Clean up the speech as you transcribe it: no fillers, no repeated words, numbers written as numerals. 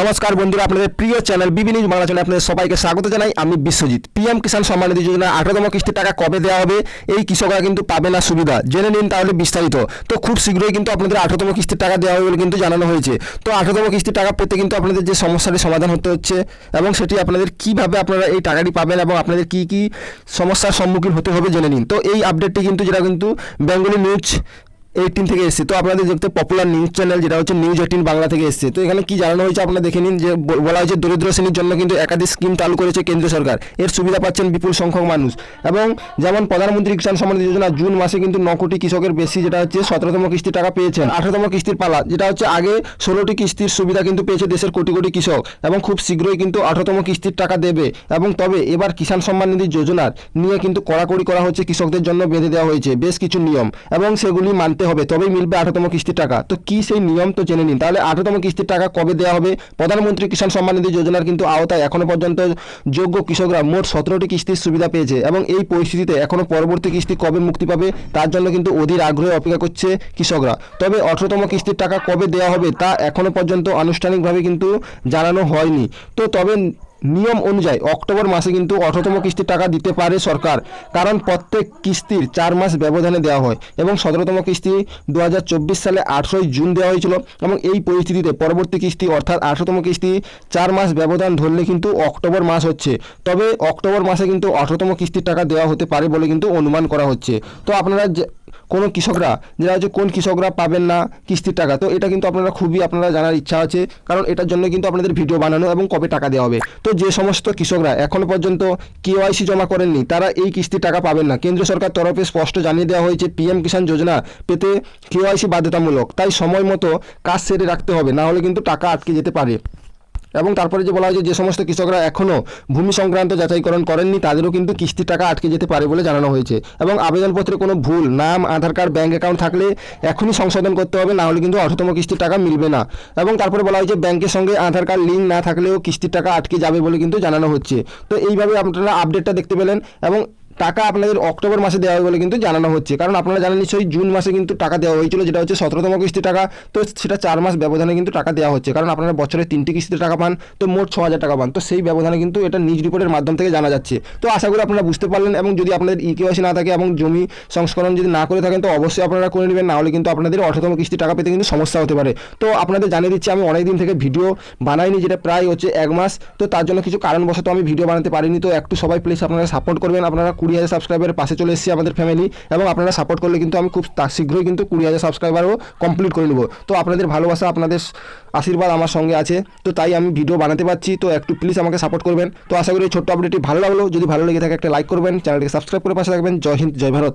নমস্কার বন্ধুরা, আপনাদের প্রিয় চ্যানেল বিবি নিউজ বাংলা চ্যানেলে আপনাদের সবাইকে স্বাগত জানাই। আমি বিশ্বজিৎ। পিএম কিষাণ সম্মান নিধি যোজনা 18তম কিস্তির টাকা কবে দেওয়া হবে, এই কৃষকরা কিন্তু পাবে না সুবিধা, জেনে নিন তাহলে বিস্তারিত। তো খুব শীঘ্রই কিন্তু আপনাদের 18তম কিস্তির টাকা দেওয়া হবে বলে কিন্তু জানানো হয়েছে। তো 18তম কিস্তির টাকা পেতে কিন্তু আপনাদের যে সমস্যাটি সমাধান হতে হচ্ছে এবং সেটি আপনাদের কিভাবে আপনারা এই টাকাটি পাবেন এবং আপনাদের কি কি সমস্যার সম্মুখীন হতে হবে জেনে নিন। তো এই আপডেটটি কিন্তু যেটা কিন্তু বেঙ্গলি নিউজ 18 থেকে এসছে। তো আপনাদের দেখতে পপুলার নিউজ চ্যানেল যেটা হচ্ছে নিউজ 18 বাংলা থেকে এসছে। তো এখানে কি জানানো হয়েছে আপনারা দেখে নিন। যে বলা হয়েছে দরিদ্র শ্রেণীর জন্য কিন্তু একাধিক স্কিম চালু করেছে কেন্দ্র সরকার। এর সুবিধা পাচ্ছেন বিপুল সংখ্যক মানুষ। এবং যেমন প্রধানমন্ত্রী কিষাণ সম্মান নিধি যোজনা জুন মাসে কিন্তু 9 কোটি কৃষকের বেশি যেটা হচ্ছে 17তম কিস্তির টাকা পেয়েছেন। 18তম কিস্তির পালা যেটা হচ্ছে আগে 16টি কিস্তির সুবিধা কিন্তু পেয়েছে দেশের কোটি কোটি কৃষক এবং খুব শীঘ্রই কিন্তু 18তম কিস্তির টাকা দেবে। এবং তবে এবার কিষাণ সম্মান নিধি যোজনার নিয়ে কিন্তু কড়াকড়ি করা হচ্ছে, কৃষকদের জন্য বেঁধে দেওয়া হয়েছে বেশ কিছু নিয়ম এবং সেগুলি মানতে হবে, তবেই মিলবে 18তম কিস্তির টাকা। তো কি সেই নিয়ম তো জেনে নিন। তাহলে 18তম কিস্তির টাকা কবে দেওয়া হবে? প্রধানমন্ত্রী কিষাণ সম্মান নিধি যোজনার কিন্তু আওতায় এখনো পর্যন্ত যোগ্য কৃষকরা মোট 17টি কিস্তির সুবিধা পেয়েছে এবং এই পরিস্থিতিতে এখনো পরবর্তী কিস্তি কবে মুক্তি পাবে তার জন্য কিন্তু অধীর আগ্রহে অপেক্ষা করছে কৃষকরা। তবে 18তম কিস্তির টাকা কবে দেওয়া হবে তা এখনো পর্যন্ত আনুষ্ঠানিকভাবে কিন্তু জানানো হয়নি। তো তবে নিয়ম অনুযায়ী অক্টোবর মাসে কিন্তু 18তম কিস্তির টাকা দিতে পারে সরকার, কারণ প্রত্যেক কিস্তির 4 মাস ব্যবধানে দেওয়া হয় এবং 17তম কিস্তি 2024 সালে 18ই জুন দেওয়া হয়েছিল এবং এই পরিস্থিতিতে পরবর্তী কিস্তি অর্থাৎ 18তম কিস্তি 4 মাস ব্যবধান ধরলে কিন্তু অক্টোবর মাস হচ্ছে। তবে অক্টোবর মাসে কিন্তু 18তম কিস্তির টাকা দেওয়া হতে পারে বলে কিন্তু অনুমান করা হচ্ছে। তো আপনারা কোনো কৃষকরা যেটা হচ্ছে কোন কৃষকরা পাবেন না কিস্তির টাকা, তো এটা কিন্তু আপনারা জানার ইচ্ছা আছে, কারণ এটার জন্য কিন্তু আপনাদের ভিডিও বানানো এবং কবে টাকা দেওয়া হবে। তো যে সমস্ত কৃষকরা এখনো পর্যন্ত কেওয়াইসি জমা করেননি তারা এই কিস্তির টাকা পাবেন না। কেন্দ্র সরকার তরফে স্পষ্ট জানিয়ে দেওয়া হয়েছে পিএম কিষাণ যোজনা পেতে কেওয়াইসি বাধ্যতামূলক, তাই সময় মতো কাজ সেরে রাখতে হবে, না হলে কিন্তু টাকা আটকে যেতে পারে। এবং তারপরে যে বলা হয়েছে যে সমস্ত কৃষকরা এখনও ভূমি সংক্রান্ত যাচাইকরণ করেননি তাদেরও কিন্তু কিস্তির টাকা আটকে যেতে পারে বলে জানানো হয়েছে। এবং আবেদনপত্রে কোনো ভুল নাম, আধার কার্ড, ব্যাঙ্ক অ্যাকাউন্ট থাকলে এখনই সংশোধন করতে হবে, না হলে কিন্তু 18তম কিস্তির টাকা মিলবে না। এবং তারপরে বলা হয়েছে ব্যাঙ্কের সঙ্গে আধার কার্ড লিঙ্ক না থাকলেও কিস্তির টাকা আটকে যাবে বলে কিন্তু জানানো হচ্ছে। তো এইভাবে আপনারা আপডেটটা দেখতে পেলেন এবং টাকা আপনাদের অক্টোবর মাসে দেওয়া হবে বলে কিন্তু জানানো হচ্ছে, কারণ আপনারা জানেন নিশ্চয়ই জুন মাসে কিন্তু টাকা দেওয়া হয়েছিল যেটা হচ্ছে 17তম কিস্তির টাকা। তো সেটা 4 মাস ব্যবধানে কিন্তু টাকা দেওয়া হচ্ছে, কারণ আপনারা বছরে 3টি কিস্তির টাকা পান, তো মোট 6,000 টাকা পান। তো সেই ব্যবধানে কিন্তু এটা নিউজ রিপোর্টের মাধ্যম থেকে জানা যাচ্ছে। তো আশা করি আপনারা বুঝতে পারলেন। এবং যদি আপনাদের কেওয়াইসি না থাকে এবং জমি সংস্করণ যদি না করে থাকেন তো অবশ্যই আপনারা করে নেবেন, না হলে কিন্তু আপনাদের 18তম কিস্তির টাকা পেতে কিন্তু সমস্যা হতে পারে। তো আপনাদের জানিয়ে দিচ্ছি আমি অনেক দিন থেকে ভিডিও বানাইনি, যেটা প্রায় হচ্ছে 1 মাস। তো তার জন্য কিছু কারণবশত আমি ভিডিও বানাতে পারিনি। তো একটু সবাই প্লিজ আপনারা সাপোর্ট করবেন। আপনারা 20,000 সাবস্ক্রাইবারের পাশে চলে এসেছি আমাদের ফ্যামিলি, এবং আপনারা সাপোর্ট করলে কিন্তু আমি খুব শীঘ্রই কিন্তু 20,000 সাবস্ক্রাইবারও কমপ্লিট করে নেব। তো আপনাদের ভালোবাসা, আপনাদের আশীর্বাদ আমার সঙ্গে আছে, তো তাই আমি ভিডিও বানাতে পারছি। তো একটু প্লিজ আমাকে সাপোর্ট করবেন। তো আশা করি এই ছোট্ট আপডেটটি ভালো লাগলো। যদি ভালো লেগে থাকে একটা লাইক করবেন, চ্যানেলটিকে সাবস্ক্রাইব করে পাশে থাকবেন। জয় হিন্দ, জয় ভারত।